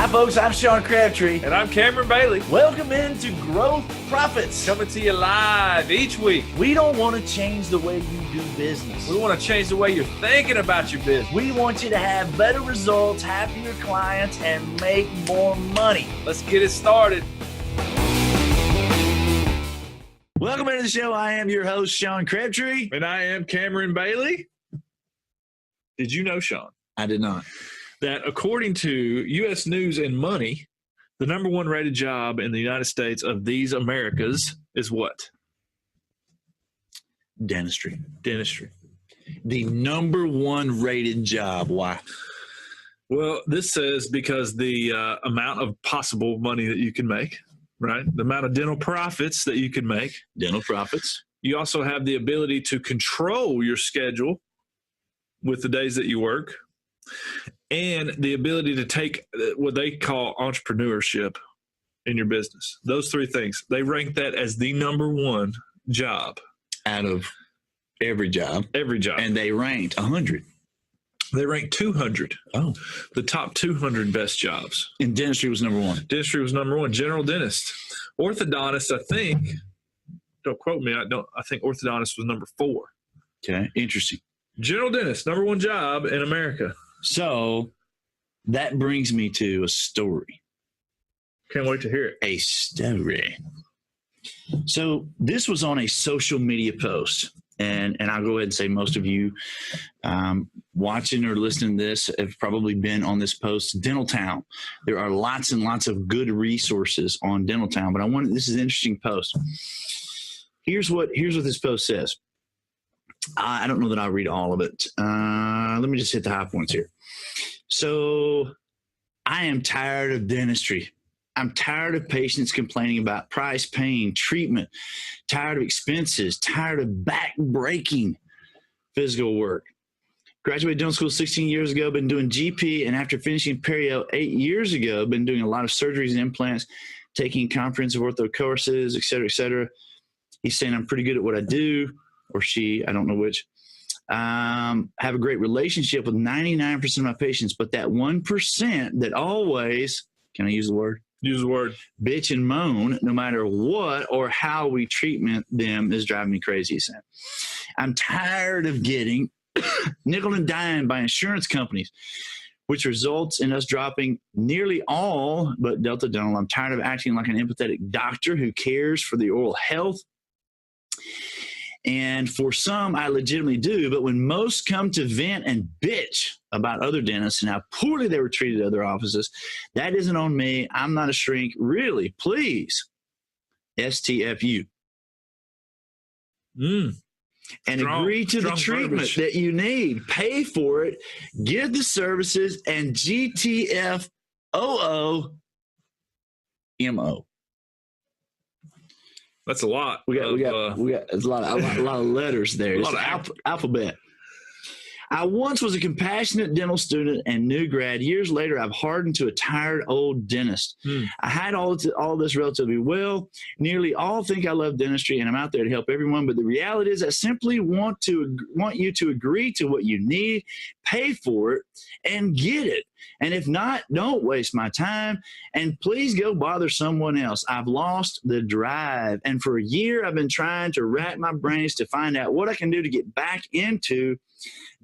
Hi, folks. I'm Sean Crabtree. And I'm Cameron Bailey. Welcome into Growth Profits. Coming to you live each week. We don't want to change the way you do business. We want to change the way you're thinking about your business. We want you to have better results, happier clients, and make more money. Let's get it started. Welcome into the show. I am your host, Sean Crabtree. And I am Cameron Bailey. Did you know, Sean, I did not. that according to U.S. News and Money, the number one rated job in the United States of these Americas is what? Dentistry. Dentistry. The number one rated job. Why? Well, this says because the amount of possible money that you can make, right? The amount of dental profits that you can make. Dental profits. You also have the ability to control your schedule with the days that you work, and the ability to take what they call entrepreneurship in your business. Those three things. They rank that as the number one job. Out of every job. Every job. And they ranked 100. They ranked 200. Oh. The top 200 best jobs. And dentistry was number one. Dentistry was number one. General dentist. Orthodontist, I think, don't quote me, I think orthodontist was number 4. Okay, interesting. General dentist, number one job in America. So that brings me to a story. Can't wait to hear it. A story. So this was on a social media post. And I'll go ahead and say most of you watching or listening to this have probably been on this post, Dental Town. There are lots and lots of good resources on Dental Town, but this is an interesting post. Here's what this post says. I don't know that I'll read all of it. Let me just hit the high points here. So I am tired of dentistry. I'm tired of patients complaining about price, pain, treatment, tired of expenses, tired of back-breaking physical work. Graduated dental school 16 years ago, been doing GP, and after finishing perio 8 years ago, been doing a lot of surgeries and implants, taking comprehensive ortho courses, et cetera, et cetera. He's saying I'm pretty good at what I do, or she, I don't know which. Have a great relationship with 99% of my patients, but that 1% that always, can I use the word? Use the word. Bitch and moan, no matter what or how we treatment them, is driving me crazy. I'm tired of getting nickel and dime by insurance companies, which results in us dropping nearly all but Delta Dental. I'm tired of acting like an empathetic doctor who cares for the oral health. And for some, I legitimately do. But when most come to vent and bitch about other dentists and how poorly they were treated at other offices, that isn't on me. I'm not a shrink. Really, please, STFU. And agree to the treatment that you need. Pay for it. Get the services and GTFOO MO. That's a lot. We got a lot of letters there. It's alphabet. I once was a compassionate dental student and new grad. Years later, I've hardened to a tired old dentist. I had all this relatively well. Nearly all think I love dentistry, and I'm out there to help everyone. But the reality is, I simply want you to agree to what you need, pay for it, and get it. And if not, don't waste my time. And please go bother someone else. I've lost the drive. And for a year, I've been trying to rack my brains to find out what I can do to get back into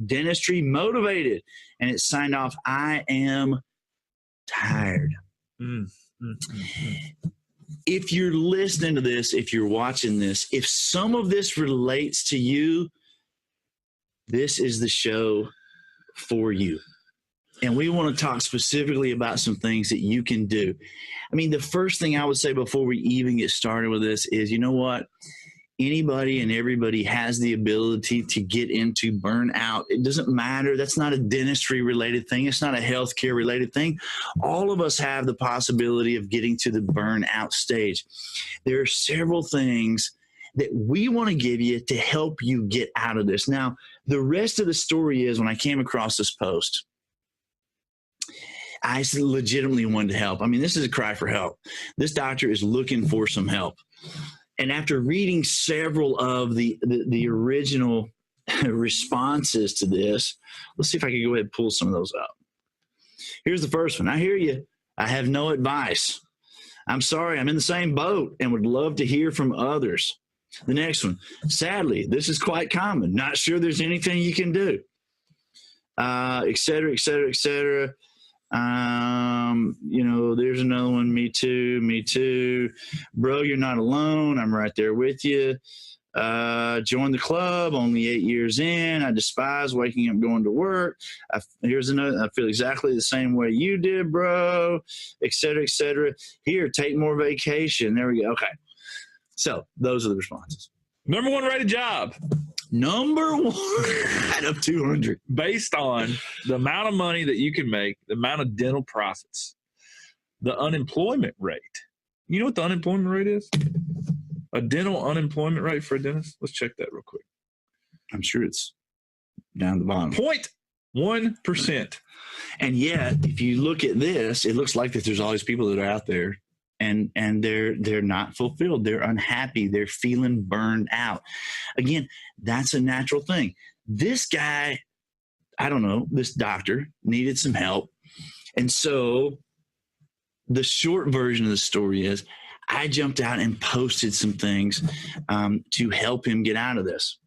dentistry motivated. And it's signed off, I am tired. If you're listening to this, if you're watching this, if some of this relates to you, this is the show for you. And we want to talk specifically about some things that you can do. I mean, the first thing I would say before we even get started with this is, you know what? Anybody and everybody has the ability to get into burnout. It doesn't matter. That's not a dentistry related thing. It's not a healthcare related thing. All of us have the possibility of getting to the burnout stage. There are several things that we want to give you to help you get out of this. Now, the rest of the story is when I came across this post, I legitimately wanted to help. I mean, this is a cry for help. This doctor is looking for some help. And after reading several of the original responses to this, let's see if I can go ahead and pull some of those up. Here's the first one. I hear you. I have no advice. I'm sorry, I'm in the same boat and would love to hear from others. The next one, sadly, this is quite common. Not sure there's anything you can do, et cetera, et cetera, et cetera. There's another one. Me too. Bro, you're not alone. I'm right there with you. Join the club, only 8 years in. I despise waking up going to work. Here's another. I feel exactly the same way you did, bro, et cetera, et cetera. Here, take more vacation. There we go. Okay. So those are the responses. Number one rated job. Number one out of 200. Based on the amount of money that you can make, the amount of dental profits, the unemployment rate. You know what the unemployment rate is? A dental unemployment rate for a dentist? Let's check that real quick. I'm sure it's down the bottom. 0.1%. And yet, if you look at this, it looks like that there's all these people that are out there and they're not fulfilled. They're unhappy. They're feeling burned out. Again, that's a natural thing. This guy, I don't know, this doctor needed some help. And so the short version of the story is I jumped out and posted some things to help him get out of this.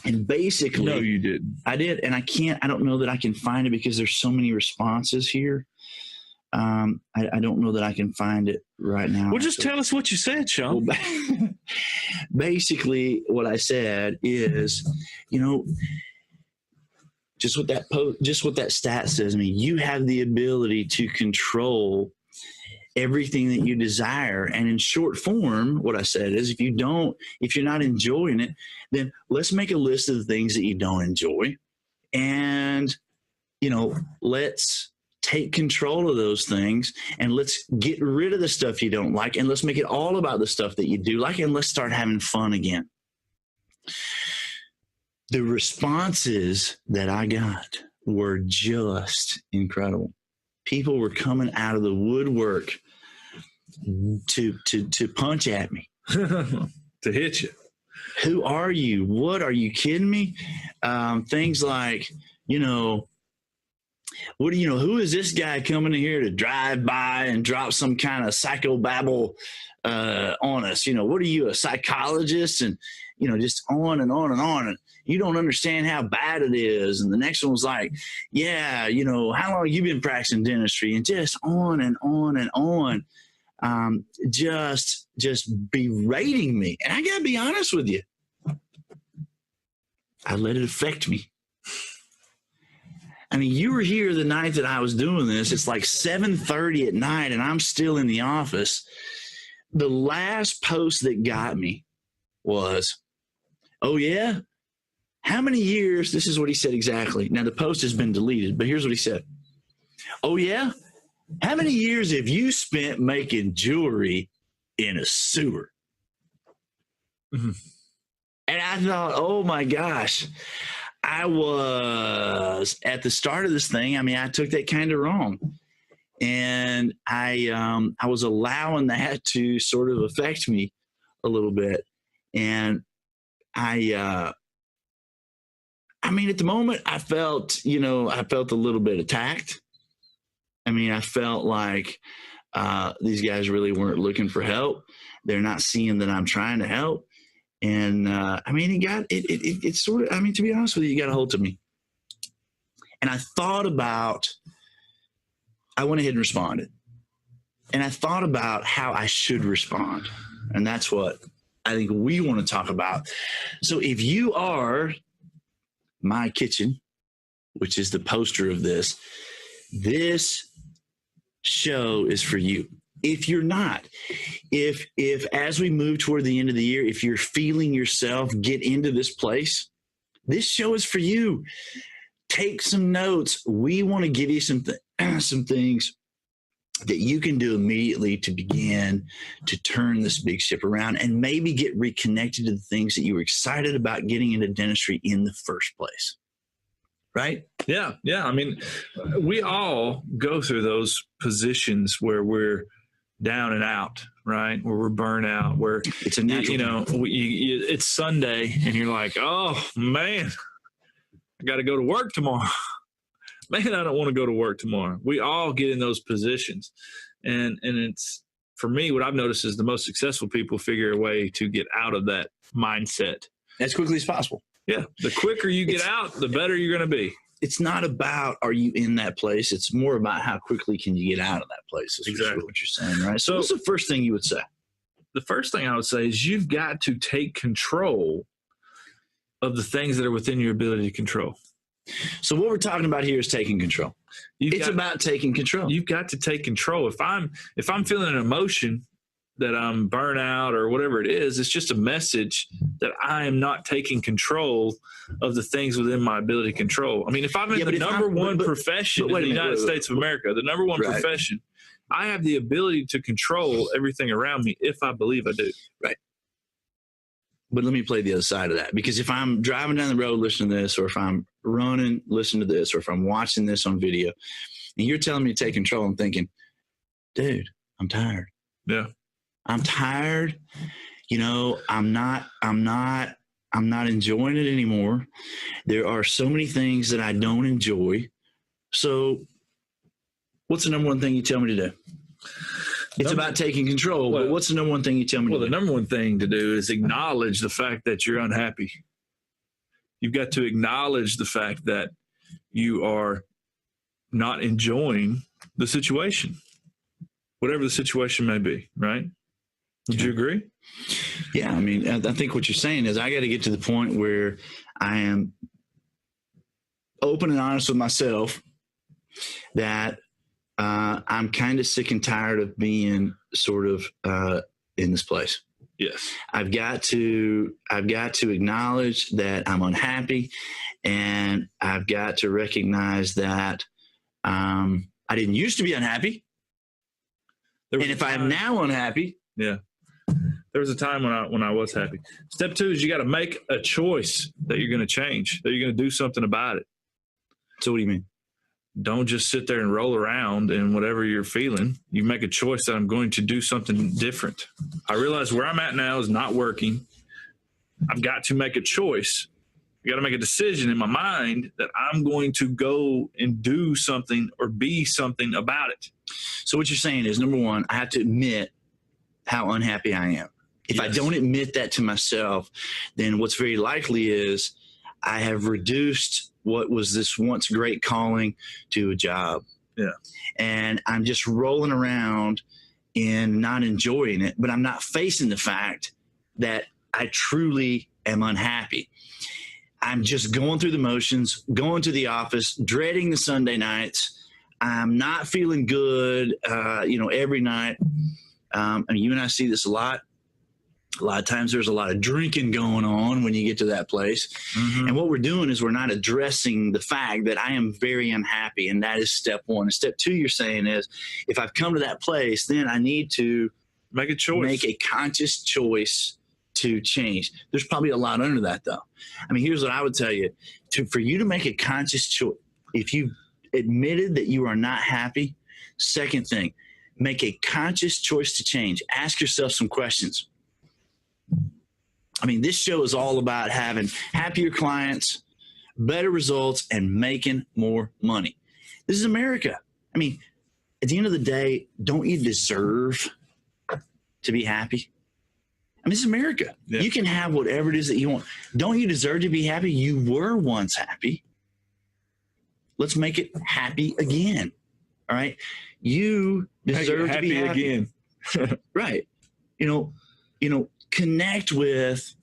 And basically, no, you did. I did. And I don't know that I can find it because there's so many responses here. I don't know that I can find it right now. Well, just tell us what you said, Sean. Well, basically, what I said is, just what that stat says to me, you have the ability to control everything that you desire. And in short form, what I said is, if you're not enjoying it, then let's make a list of the things that you don't enjoy. And, let's take control of those things and let's get rid of the stuff you don't like. And let's make it all about the stuff that you do like. And let's start having fun again. The responses that I got were just incredible. People were coming out of the woodwork to punch at me, to hit you. Who are you? What, are you kidding me? Things like, who is this guy coming in here to drive by and drop some kind of psychobabble on us? What are you, a psychologist? And, just on and on and on. And you don't understand how bad it is. And the next one was like, yeah, how long have you been practicing dentistry? And just on and on and on. Just berating me. And I got to be honest with you. I let it affect me. I mean, you were here the night that I was doing this. It's like 7:30 at night and I'm still in the office. The last post that got me was, oh yeah? How many years? This is what he said exactly. Now the post has been deleted, but here's what he said. Oh yeah? How many years have you spent making jewelry in a sewer? Mm-hmm. And I thought, oh my gosh, I was at the start of this thing. I mean, I took that kind of wrong. And I was allowing that to sort of affect me a little bit. And I mean, at the moment I felt a little bit attacked. I mean, I felt like these guys really weren't looking for help. They're not seeing that I'm trying to help. And I mean, it sort of, I mean, to be honest with you, you got a hold of me. And I went ahead and responded. And I thought about how I should respond. And that's what I think we want to talk about. So if you are My Kitchen, which is the poster of this show is for you. If you're not, if as we move toward the end of the year, if you're feeling yourself get into this place, this show is for you. Take some notes. We want to give you some things that you can do immediately to begin to turn this big ship around and maybe get reconnected to the things that you were excited about getting into dentistry in the first place. Right? Yeah. I mean, we all go through those positions where we're down and out, right? Where we're burnt out, where it's a natural it's Sunday and you're like, oh man, I got to go to work tomorrow. man, I don't want to go to work tomorrow. We all get in those positions. And it's, for me, what I've noticed is the most successful people figure a way to get out of that mindset as quickly as possible. Yeah. The quicker you get out, the better you're going to be. It's not about, are you in that place? It's more about how quickly can you get out of that place. Is exactly what you're saying, right? So what's the first thing you would say? The first thing I would say is you've got to take control of the things that are within your ability to control. So what we're talking about here is taking control. It's about taking control. You've got to take control. If I'm feeling an emotion that I'm burnout or whatever it is, it's just a message that I am not taking control of the things within my ability to control. I mean, if I'm in the number one profession in the United States of America, the number one profession, I have the ability to control everything around me if I believe I do. Right. But let me play the other side of that, because if I'm driving down the road listening to this, or if I'm running, listening to this, or if I'm watching this on video and you're telling me to take control, I'm thinking, dude, I'm tired. Yeah. I'm tired. You know, I'm not enjoying it anymore. There are so many things that I don't enjoy. So what's the number one thing you tell me to do? It's about taking control. But what's the number one thing you tell me to do? Well, the number one thing to do is acknowledge the fact that you're unhappy. You've got to acknowledge the fact that you are not enjoying the situation, whatever the situation may be, right? Would you agree? Yeah. I mean, I think what you're saying is I got to get to the point where I am open and honest with myself that I'm kind of sick and tired of being sort of in this place. Yes. I've got to acknowledge that I'm unhappy, and I've got to recognize that I didn't used to be unhappy. And if I'm now unhappy. Yeah. There was a time when I was happy. Step 2 is you got to make a choice that you're going to change, that you're going to do something about it. So what do you mean? Don't just sit there and roll around in whatever you're feeling. You make a choice that I'm going to do something different. I realize where I'm at now is not working. I've got to make a choice. I got to make a decision in my mind that I'm going to go and do something or be something about it. So what you're saying is, number one, I have to admit how unhappy I am. If I don't admit that to myself, then what's very likely is I have reduced what was this once great calling to a job. Yeah. And I'm just rolling around and not enjoying it, but I'm not facing the fact that I truly am unhappy. I'm just going through the motions, going to the office, dreading the Sunday nights. I'm not feeling good, every night. I mean, you and I see this a lot. A lot of times there's a lot of drinking going on when you get to that place. Mm-hmm. And what we're doing is we're not addressing the fact that I am very unhappy. And that is step 1. And step 2, you're saying is, if I've come to that place, then I need to make a choice, make a conscious choice to change. There's probably a lot under that, though. I mean, here's what I would tell you. For you to make a conscious choice, if you admitted that you are not happy, second thing, make a conscious choice to change. Ask yourself some questions. I mean, this show is all about having happier clients, better results, and making more money. This is America. I mean, at the end of the day, don't you deserve to be happy? I mean, this is America. Yeah. You can have whatever it is that you want. Don't you deserve to be happy? You were once happy. Let's make it happy again. All right. You deserve to be happy again. Right. Connect with,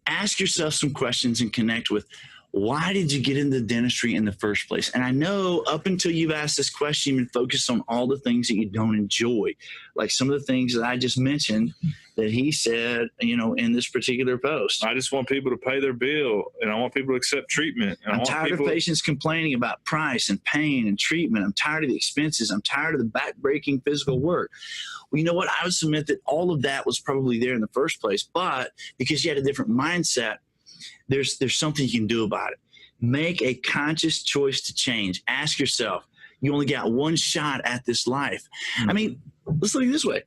ask yourself some questions and connect with, why did you get into dentistry in the first place? And I know up until you've asked this question, you've been focused on all the things that you don't enjoy, like some of the things that I just mentioned that he said, in this particular post. I just want people to pay their bill, and I want people to accept treatment. And I'm tired of patients complaining about price and pain and treatment. I'm tired of the expenses. I'm tired of the back-breaking physical work. Well, you know what? I would submit that all of that was probably there in the first place, but because you had a different mindset, there's something you can do about it. Make a conscious choice to change. Ask yourself, you only got one shot at this life. Mm-hmm. I mean, let's look at it this way.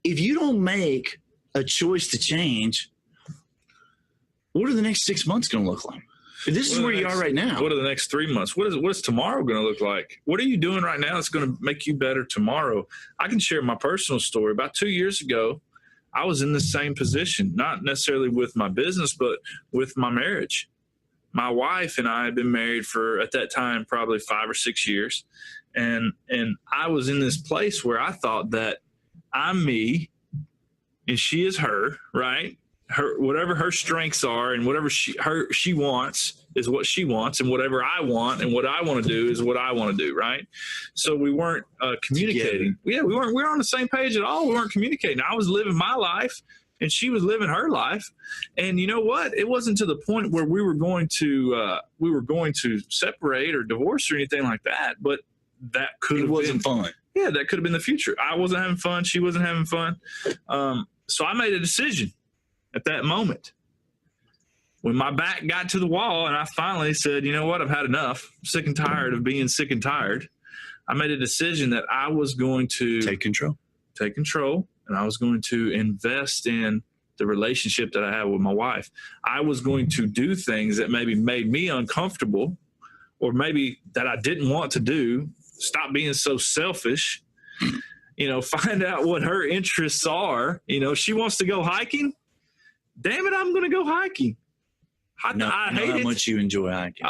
If you don't make a choice to change, what are the next 6 months going to look like? But this is where you are right now. What are the next 3 months? What is tomorrow going to look like? What are you doing right now that's going to make you better tomorrow? I can share my personal story. About 2 years ago, I was in the same position, not necessarily with my business, but with my marriage. My wife and I had been married for, at that time, probably 5 or 6 years. And I was in this place where I thought that I'm me and she is her, right? Whatever her strengths are and whatever she wants is what she wants, and whatever I want and what I want to do is what I want to do, right? So we weren't communicating. Yeah, we weren't on the same page at all. We weren't communicating. I was living my life and she was living her life. And you know what? It wasn't to the point where we were going to separate or divorce or anything like that, but that could have been. It wasn't fun. Yeah, that could have been the future. I wasn't having fun. She wasn't having fun. So I made a decision at that moment. When my back got to the wall and I finally said, you know what, I've had enough. I'm sick and tired of being sick and tired. I made a decision that I was going to take control, and I was going to invest in the relationship that I have with my wife. I was going to do things that maybe made me uncomfortable, or maybe that I didn't want to do. Stop being so selfish, find out what her interests are. She wants to go hiking. Damn it, I'm going to go hiking. I hate how much you enjoy hiking.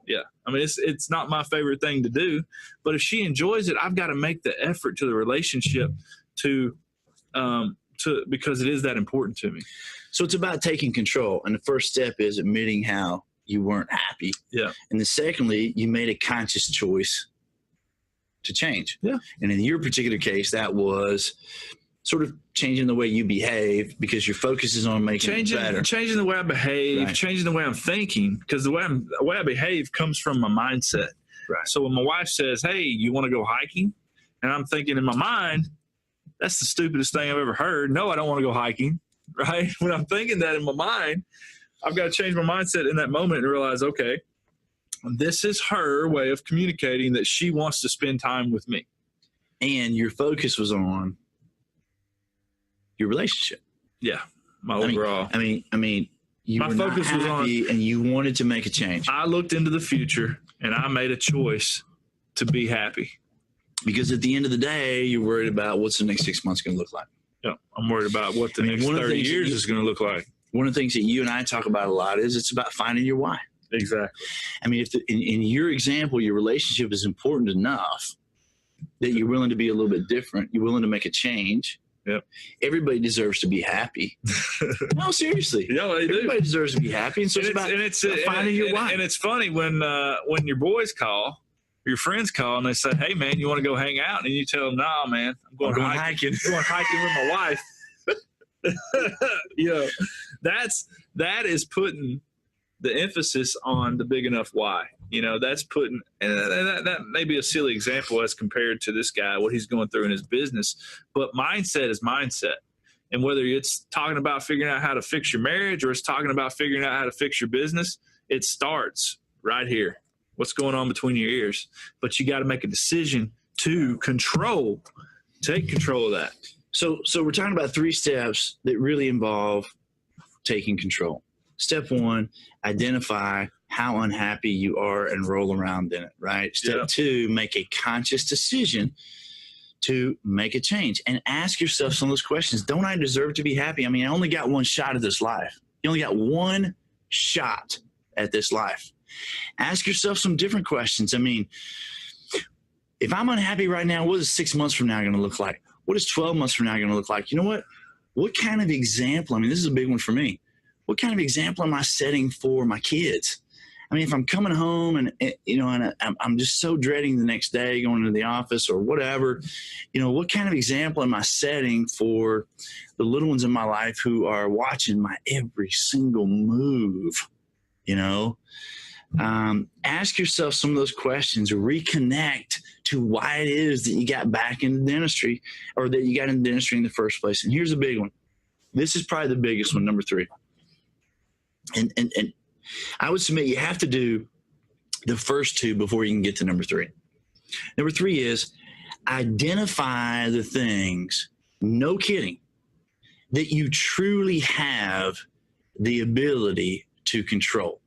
Yeah. I mean, it's not my favorite thing to do, but if she enjoys it, I've got to make the effort to the relationship because it is that important to me. So it's about taking control. And the first step is admitting how you weren't happy. Yeah. And then secondly, you made a conscious choice to change. Yeah. And in your particular case, that was sort of changing the way you behave because your focus is on making it better. Changing the way I behave, right. Changing the way I'm thinking, because the way I behave comes from my mindset. Right. So when my wife says, hey, you want to go hiking? And I'm thinking in my mind, that's the stupidest thing I've ever heard. No, I don't want to go hiking. Right. When I'm thinking that in my mind, I've got to change my mindset in that moment and realize, okay, this is her way of communicating that she wants to spend time with me. And your focus was on your relationship. Yeah. My overall. I mean, my focus was on, and you wanted to make a change. I looked into the future and I made a choice to be happy. Because at the end of the day, you're worried about what's the next 6 months going to look like. Yeah. I'm worried about what the next 30 years is going to look like. One of the things that you and I talk about a lot is it's about finding your why. Exactly. I mean, if in your example, your relationship is important enough that you're willing to be a little bit different, you're willing to make a change. Yep. Everybody deserves to be happy. No, seriously. Yeah, they do. Everybody deserves to be happy. And so it's about finding your why. And it's funny when your boys call, your friends call, and they say, hey, man, you want to go hang out? And you tell them, nah, man, I'm going hiking. I'm going hiking with my wife. That is putting the emphasis on the big enough why. That's putting, and that may be a silly example as compared to this guy, what he's going through in his business, but mindset is mindset. And whether it's talking about figuring out how to fix your marriage or it's talking about figuring out how to fix your business, it starts right here. What's going on between your ears? But you got to make a decision to take control of that. So we're talking about 3 steps that really involve taking control. Step 1, identify how unhappy you are and roll around in it, right? Step 2, make a conscious decision to make a change and ask yourself some of those questions. Don't I deserve to be happy? I mean, I only got one shot at this life. You only got one shot at this life. Ask yourself some different questions. I mean, if I'm unhappy right now, what is 6 months from now going to look like? What is 12 months from now going to look like? You know what? What kind of example? I mean, this is a big one for me. What kind of example am I setting for my kids? I mean, if I'm coming home and I'm just so dreading the next day going to the office or whatever, what kind of example am I setting for the little ones in my life who are watching my every single move? Ask yourself some of those questions, reconnect to why it is that you got back into dentistry or that you got into dentistry in the first place. And here's a big one. This is probably the biggest one, number 3. And I would submit you have to do the first 2 before you can get to number 3. Number 3 is identify the things, no kidding, that you truly have the ability to control.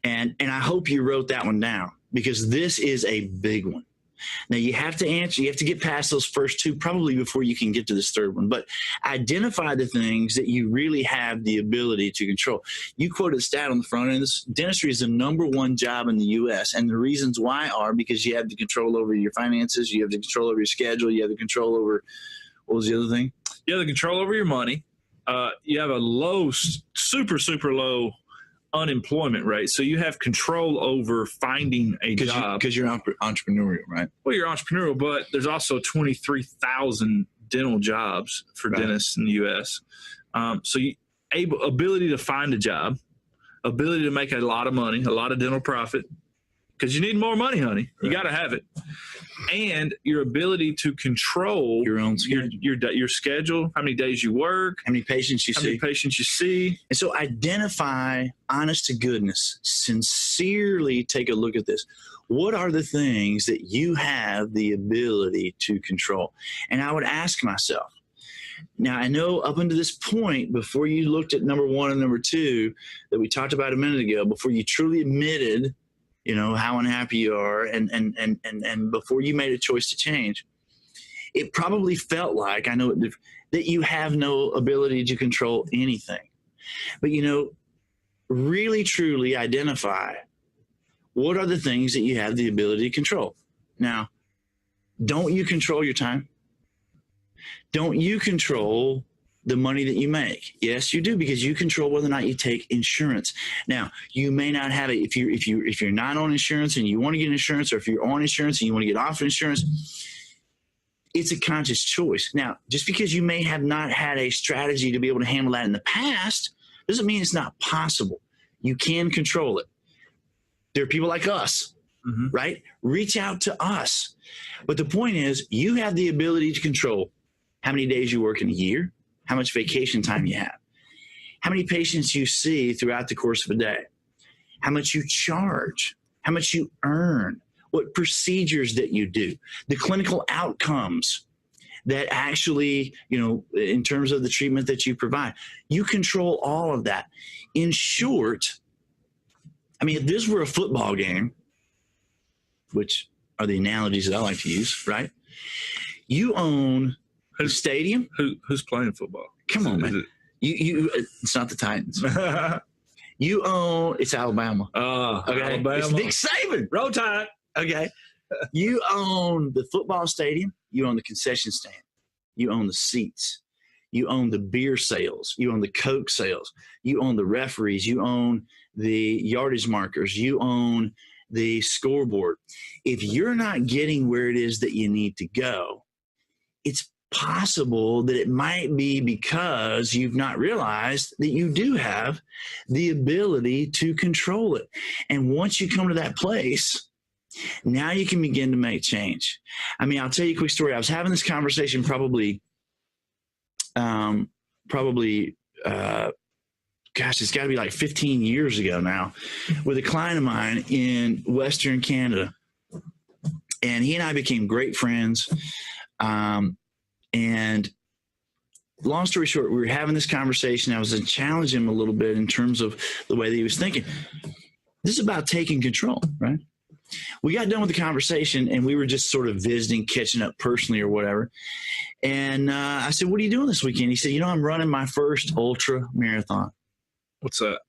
And I hope you wrote that one down, because this is a big one. Now you have to get past those first two probably before you can get to this third one, but identify the things that you really have the ability to control. You quoted a stat on the front end. Dentistry is the #1 job in the U.S. And the reasons why are because you have the control over your finances. You have the control over your schedule. You have the control over, what was the other thing? You have the control over your money. You have a low, super, super low unemployment rate. So you have control over finding a job. Because you're entrepreneurial, right? Well, you're entrepreneurial, but there's also 23,000 dental jobs for dentists in the U.S. So ability to find a job, ability to make a lot of money, a lot of dental profit, because you need more money, honey. You got to have it. And your ability to control your own schedule. Your schedule, how many days you work, how many patients you see. And so identify, honest to goodness, sincerely take a look at this. What are the things that you have the ability to control? And I would ask myself, now I know up until this point, before you looked at #1 and #2 that we talked about a minute ago, before you truly admitted how unhappy you are, and before you made a choice to change, it probably felt like, I know that you have no ability to control anything. But, really truly identify what are the things that you have the ability to control. Now, don't you control your time? Don't you control the money that you make? Yes, you do, because you control whether or not you take insurance. Now, you may not have it if you're not on insurance and you want to get insurance, or if you're on insurance and you want to get off insurance. It's a conscious choice. Now, just because you may have not had a strategy to be able to handle that in the past doesn't mean it's not possible. You can control it. There are people like us, right? Reach out to us. But the point is, you have the ability to control how many days you work in a year, how much vacation time you have, how many patients you see throughout the course of a day, how much you charge, how much you earn, what procedures that you do, the clinical outcomes that actually, in terms of the treatment that you provide. You control all of that. In short, if this were a football game, which are the analogies that I like to use, right? You own the stadium. Who's playing football? Come on, man. It's not the Titans. You own, it's Alabama. Okay. Alabama. It's Nick Saban. Roll Tide. Okay. You own the football stadium. You own the concession stand. You own the seats. You own the beer sales. You own the Coke sales. You own the referees. You own the yardage markers. You own the scoreboard. If you're not getting where it is that you need to go, it's possible that it might be because you've not realized that you do have the ability to control it. And once you come to that place, now you can begin to make change. I'll tell you a quick story. I was having this conversation probably, it's got to be like 15 years ago now, with a client of mine in Western Canada. And he and I became great friends. And long story short, we were having this conversation. I was challenging him a little bit in terms of the way that he was thinking. This is about taking control, right? We got done with the conversation and we were just sort of visiting, catching up personally or whatever. And I said, "What are you doing this weekend?" He said, "I'm running my first ultra marathon." What's that?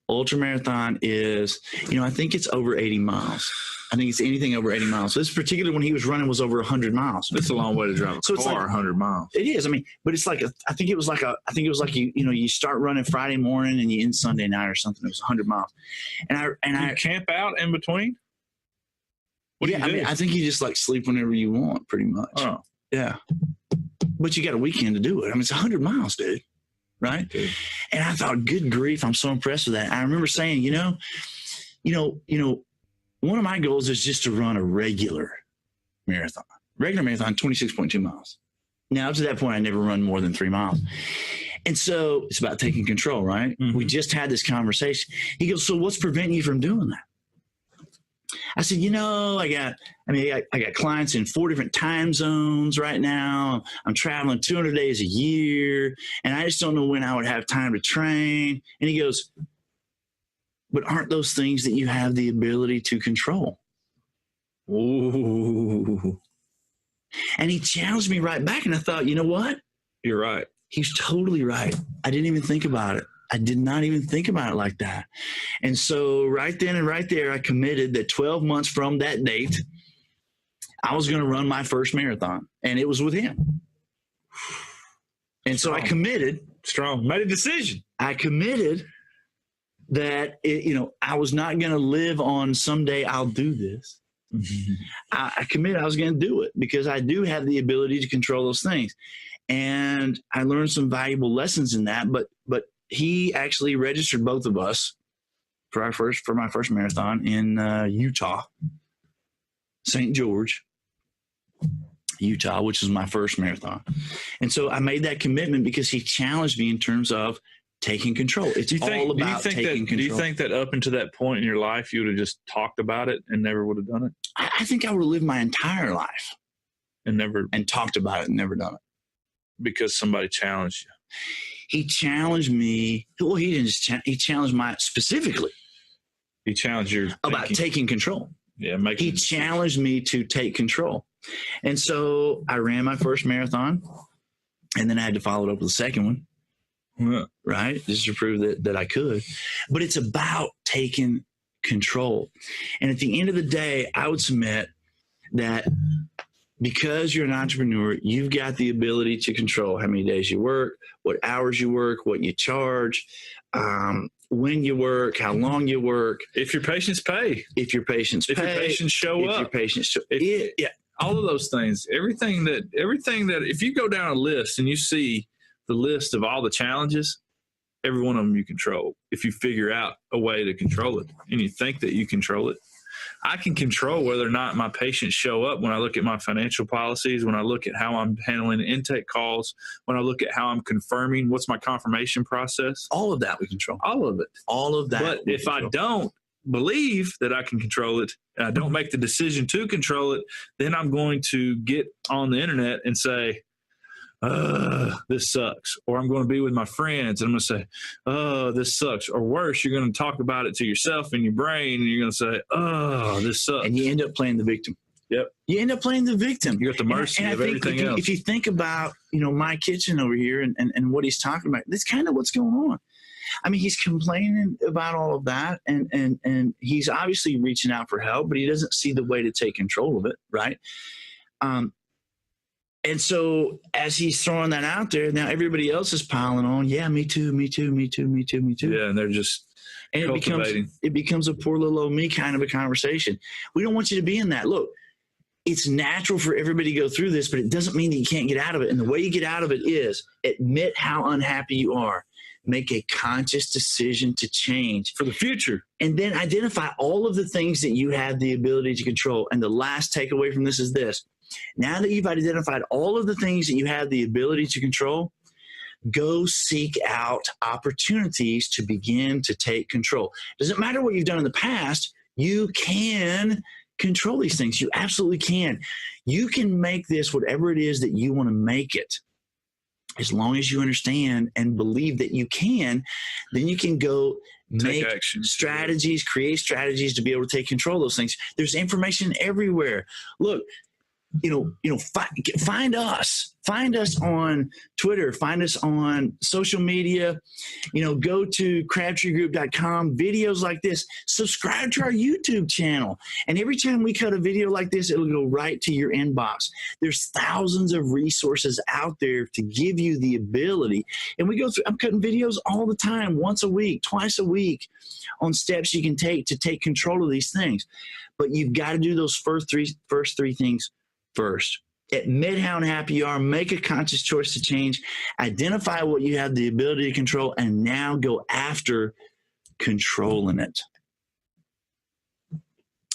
Ultra marathon is, I think it's over 80 miles. I think it's anything over 80 miles. So this particular one he was running was over 100 miles. It's a long way to drive a car, 100 miles. It is. But it's like I think it was like you start running Friday morning and you end Sunday night or something. It was 100 miles. And I camp out in between. What do you do? I think you just sleep whenever you want, pretty much. Oh, yeah. But you got a weekend to do it. It's 100 miles, dude. Right? Dude. And I thought, good grief, I'm so impressed with that. I remember saying, one of my goals is just to run a regular marathon, 26.2 miles. Now, up to that point, I never run more than 3 miles. And so it's about taking control, right? Mm-hmm. We just had this conversation. He goes, "So what's preventing you from doing that?" I said, I got clients in 4 different time zones right now. I'm traveling 200 days a year, and I just don't know when I would have time to train. And he goes, but aren't those things that you have the ability to control? Ooh. And he challenged me right back. And I thought, you know what? You're right. He's totally right. I didn't even think about it. I did not even think about it like that. And so right then and right there, I committed that 12 months from that date, I was going to run my first marathon, and it was with him. And so I committed. Strong. Made a decision. I committed that, I was not going to live on someday I'll do this. I committed I was going to do it because I do have the ability to control those things. And I learned some valuable lessons in that, but he actually registered both of us for my first marathon in Utah, St. George, Utah, which was my first marathon. And so I made that commitment because he challenged me in terms of taking control. It's all about taking control. Do you think that up until that point in your life, you would have just talked about it and never would have done it? I think I would have lived my entire life and talked about it and never done it. Because somebody challenged you. He challenged me. Well, he didn't just he challenged specifically. He challenged your about taking control. Yeah, he challenged me to take control. And so I ran my first marathon, and then I had to follow it up with a second one. Yeah. Right? Just to prove that I could. But it's about taking control. And at the end of the day, I would submit that because you're an entrepreneur, you've got the ability to control how many days you work, what hours you work, what you charge, when you work, how long you work. If your patients pay. If your patients show up. If your patients show up. Yeah. All of those things. Everything that if you go down a list and you see the list of all the challenges, every one of them you control. If you figure out a way to control it and you think that you control it. I can control whether or not my patients show up when I look at my financial policies, when I look at how I'm handling intake calls, when I look at how I'm confirming, what's my confirmation process. All of that we control. All of it. All of that. But if I don't believe that I can control it, and I don't make the decision to control it, then I'm going to get on the internet and say, this sucks. Or I'm going to be with my friends and I'm going to say, oh, this sucks. Or worse, you're going to talk about it to yourself in your brain and you're going to say, oh, this sucks. And you end up playing the victim. Yep. You end up playing the victim. You're at the mercy of everything else. If you think about, my kitchen over here and what he's talking about, that's kind of what's going on. I mean, he's complaining about all of that and he's obviously reaching out for help, but he doesn't see the way to take control of it. Right. And so as he's throwing that out there, now everybody else is piling on. Yeah, me too, me too, me too, me too, me too. Yeah, and they're just it becomes a poor little old me kind of a conversation. We don't want you to be in that. Look, it's natural for everybody to go through this, but it doesn't mean that you can't get out of it. And the way you get out of it is admit how unhappy you are. Make a conscious decision to change for the future. And then identify all of the things that you have the ability to control. And the last takeaway from this is this. Now that you've identified all of the things that you have the ability to control, go seek out opportunities to begin to take control. Doesn't matter what you've done in the past, you can control these things. You absolutely can. You can make this whatever it is that you want to make it. As long as you understand and believe that you can, then you can go make strategies, create strategies to be able to take control of those things. There's information everywhere. Look, find us on Twitter, find us on social media, go to crabtreegroup.com, videos like this, subscribe to our YouTube channel. And every time we cut a video like this, it'll go right to your inbox. There's thousands of resources out there to give you the ability. And I'm cutting videos all the time, once a week, twice a week on steps you can take to take control of these things. But you've got to do those first three things first. Admit how unhappy you are, make a conscious choice to change, identify what you have the ability to control, and now go after controlling it.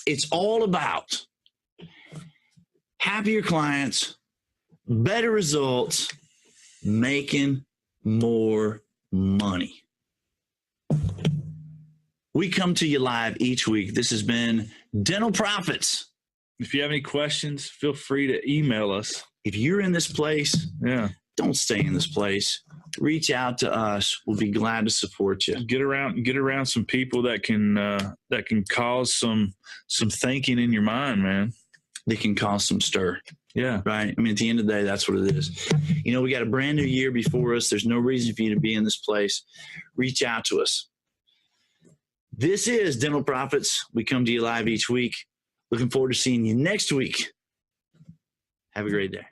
It's all about happier clients, better results, making more money. We come to you live each week. This has been Dental Profits. If you have any questions, feel free to email us. If you're in this place, don't stay in this place. reach out to us. We'll be glad to support you. Get around some people that can cause some thinking in your mind, man. They can cause some stir. Yeah. Right. I mean, at the end of the day, that's what it is. You know, we got a brand new year before us. There's no reason for you to be in this place. Reach out to us. This is Dental Profits. We come to you live each week. Looking forward to seeing you next week. Have a great day.